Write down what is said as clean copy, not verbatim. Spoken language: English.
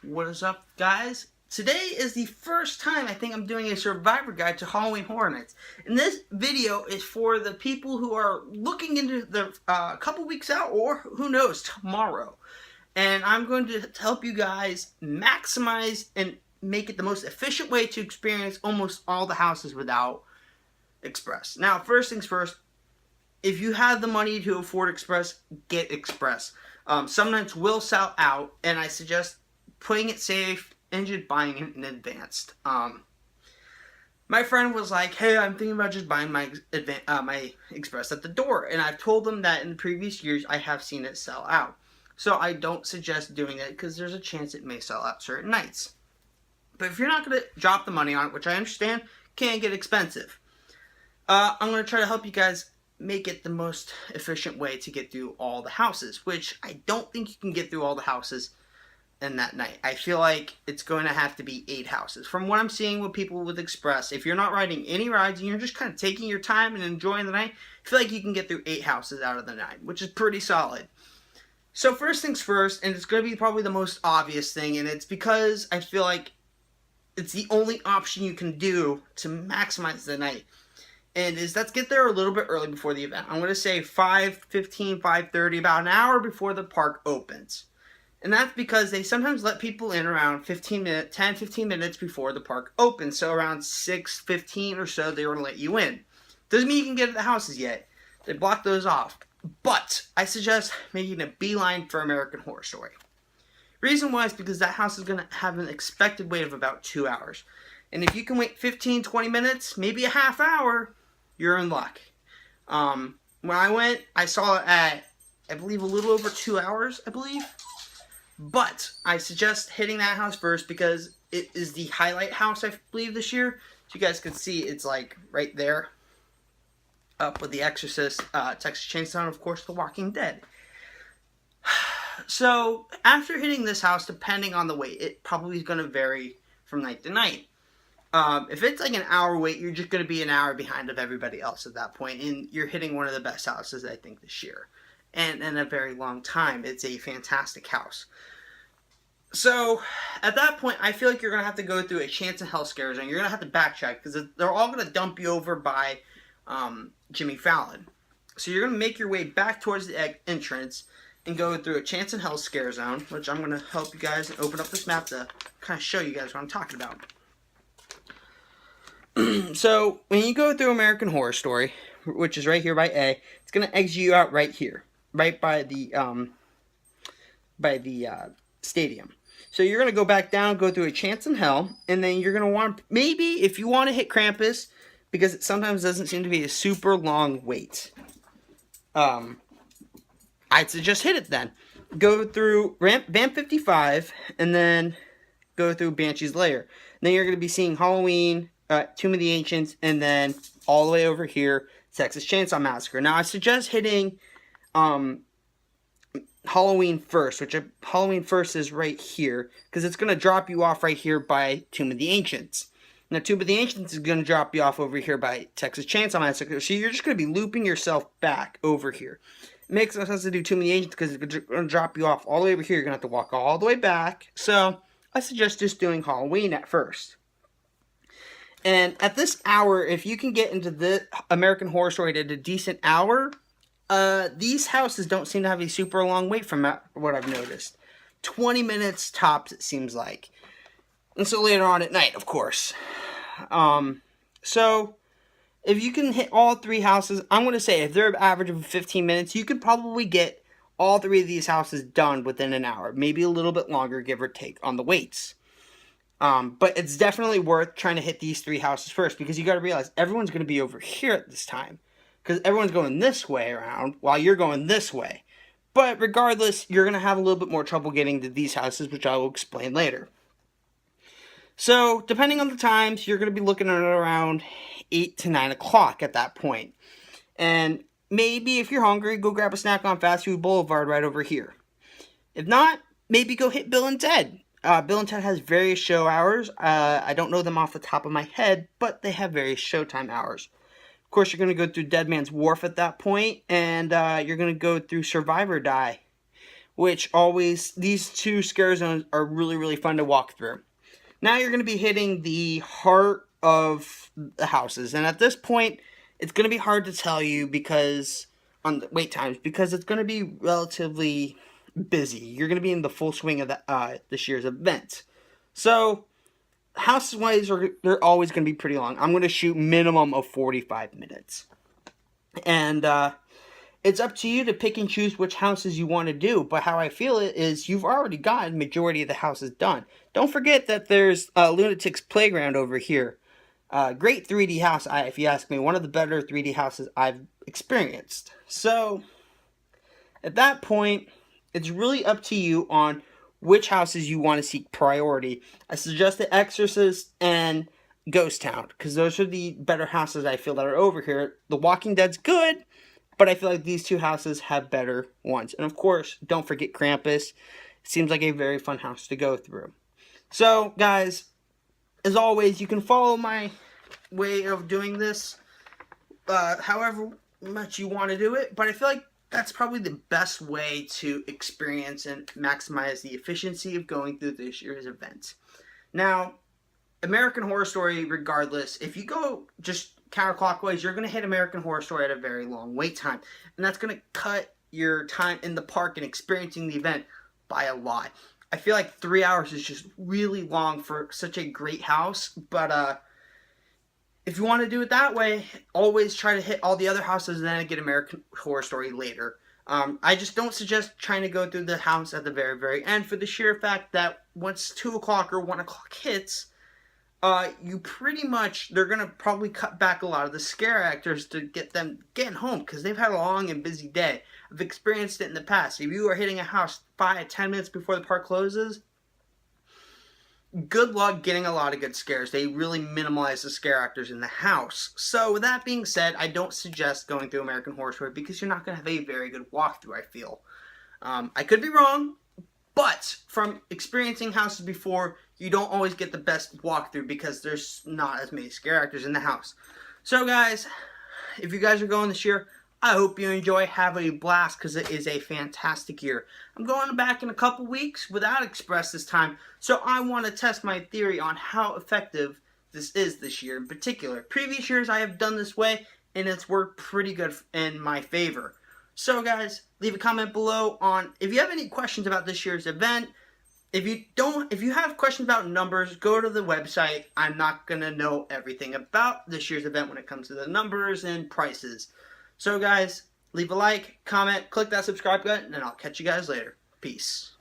What is up, guys? Today is the first time I think I'm doing a survivor guide to Halloween Horror Nights. And this video is for the people who are looking into the couple weeks out, or who knows, tomorrow. And I'm going to help you guys maximize and make it the most efficient way to experience almost all the houses without Express. Now, first things first, if you have the money to afford Express, get Express. Some nights will sell out, and I suggest playing it safe and just buying it in advance. My friend was like, "Hey, I'm thinking about just buying my Express at the door," and I've told them that in the previous years I have seen it sell out. So I don't suggest doing it because there's a chance it may sell out certain nights. But if you're not going to drop the money on it, which I understand can get expensive, I'm going to try to help you guys make it the most efficient way to get through all the houses, which I don't think you can get through all the houses in that night. I feel like it's going to have to be 8 houses. From what I'm seeing with people with Express, if you're not riding any rides and you're just kind of taking your time and enjoying the night, I feel like you can get through 8 houses out of the 9, which is pretty solid. So first things first, and it's going to be probably the most obvious thing, and it's because I feel like it's the only option you can do to maximize the night. And let's get there a little bit early before the event. I'm going to say 5:15, 5:30, about an hour before the park opens. And that's because they sometimes let people in around 10, 15 minutes before the park opens. So around 6:15 or so, they will let you in. Doesn't mean you can get to the houses yet. They block those off. But I suggest making a beeline for American Horror Story. Reason why is because that house is going to have an expected wait of about 2 hours. And if you can wait 15, 20 minutes, maybe a half hour, you're in luck. When I went, I saw it at, I believe, a little over 2 hours, I believe. But I suggest hitting that house first because it is the highlight house, I believe, this year. So you guys can see it's like right there. Up with The Exorcist, Texas Chainsaw, and of course, The Walking Dead. So after hitting this house, depending on the wait, it probably is going to vary from night to night. If it's like an hour wait, you're just going to be an hour behind of everybody else at that point, and you're hitting one of the best houses, I think, this year. And in a very long time. It's a fantastic house. So, at that point, I feel like you're going to have to go through a chance and hell scare zone. You're going to have to backtrack, because they're all going to dump you over by Jimmy Fallon. So you're going to make your way back towards the entrance and go through a chance and hell scare zone, which I'm going to help you guys open up this map to kind of show you guys what I'm talking about. So, when you go through American Horror Story, which is right here by A, it's going to exit you out right here, right by the stadium. So you're going to go back down, go through a chance in hell, and then you're going to want, maybe, if you want to hit Krampus, because it sometimes doesn't seem to be a super long wait, I'd suggest hit it then. Go through Vamp 55, and then go through Banshee's Lair. Then you're going to be seeing Halloween, Tomb of the Ancients, and then all the way over here, Texas Chainsaw Massacre. Now, I suggest hitting Halloween first, which Halloween first is right here, because it's going to drop you off right here by Tomb of the Ancients. Now, Tomb of the Ancients is going to drop you off over here by Texas Chainsaw Massacre, so you're just going to be looping yourself back over here. It makes no sense to do Tomb of the Ancients because it's going to drop you off all the way over here. You're going to have to walk all the way back, so I suggest just doing Halloween at first. And at this hour, if you can get into the American Horror Story at a decent hour, these houses don't seem to have a super long wait from what I've noticed. 20 minutes tops, it seems like. And so later on at night, of course. So, if you can hit all 3 houses, I'm going to say if they're an average of 15 minutes, you could probably get all 3 of these houses done within an hour. Maybe a little bit longer, give or take, on the waits. But it's definitely worth trying to hit these 3 houses first, because you got to realize everyone's going to be over here at this time. Because everyone's going this way around while you're going this way. But regardless, you're going to have a little bit more trouble getting to these houses, which I will explain later. So, depending on the times, you're going to be looking at around 8 to 9 o'clock at that point. And maybe if you're hungry, go grab a snack on Fast Food Boulevard right over here. If not, maybe go hit Bill and Ted. Bill and Ted has various show hours. I don't know them off the top of my head, but they have various showtime hours. Of course, you're going to go through Dead Man's Wharf at that point, and you're going to go through Survivor Die, which always, these two scare zones are really, really fun to walk through. Now you're going to be hitting the heart of the houses, and at this point, it's going to be hard to tell you because on the wait times, because it's going to be relatively busy. You're going to be in the full swing of this year's event. So house wise, they're always going to be pretty long. I'm going to shoot minimum of 45 minutes, and it's up to you to pick and choose which houses you want to do. But how I feel it is you've already gotten majority of the houses done. Don't forget that there's Lunatic's Playground over here. Great 3D house, if you ask me. One of the better 3D houses I've experienced. So, at that point, it's really up to you on which houses you want to seek priority. I suggest The Exorcist and Ghost Town, because those are the better houses I feel that are over here. The Walking Dead's good, but I feel like these two houses have better ones. And of course, don't forget Krampus. It seems like a very fun house to go through. So, guys, as always, you can follow my way of doing this however much you want to do it, but I feel like that's probably the best way to experience and maximize the efficiency of going through this year's event. Now, American Horror Story, regardless, if you go just counterclockwise, you're going to hit American Horror Story at a very long wait time, and that's going to cut your time in the park and experiencing the event by a lot. I feel like 3 hours is just really long for such a great house, but if you want to do it that way, always try to hit all the other houses and then get American Horror Story later. I just don't suggest trying to go through the house at the very, very end, for the sheer fact that once 2 o'clock or 1 o'clock hits, you pretty much, they're going to probably cut back a lot of the scare actors to get them getting home, because they've had a long and busy day. I've experienced it in the past. If you are hitting a house 5-10 minutes before the park closes, good luck getting a lot of good scares. They really minimize the scare actors in the house. So with that being said, I don't suggest going through American Horror Story because you're not going to have a very good walkthrough, I feel. I could be wrong, but from experiencing houses before, you don't always get the best walkthrough because there's not as many scare actors in the house. So guys, if you guys are going this year, I hope you enjoy, have a blast, because it is a fantastic year. I'm going back in a couple weeks without Express this time, so I want to test my theory on how effective this is this year in particular. Previous years I have done this way, and it's worked pretty good in my favor. So guys, leave a comment below on if you have any questions about this year's event. If you have questions about numbers, go to the website. I'm not going to know everything about this year's event when it comes to the numbers and prices. So guys, leave a like, comment, click that subscribe button, and I'll catch you guys later. Peace.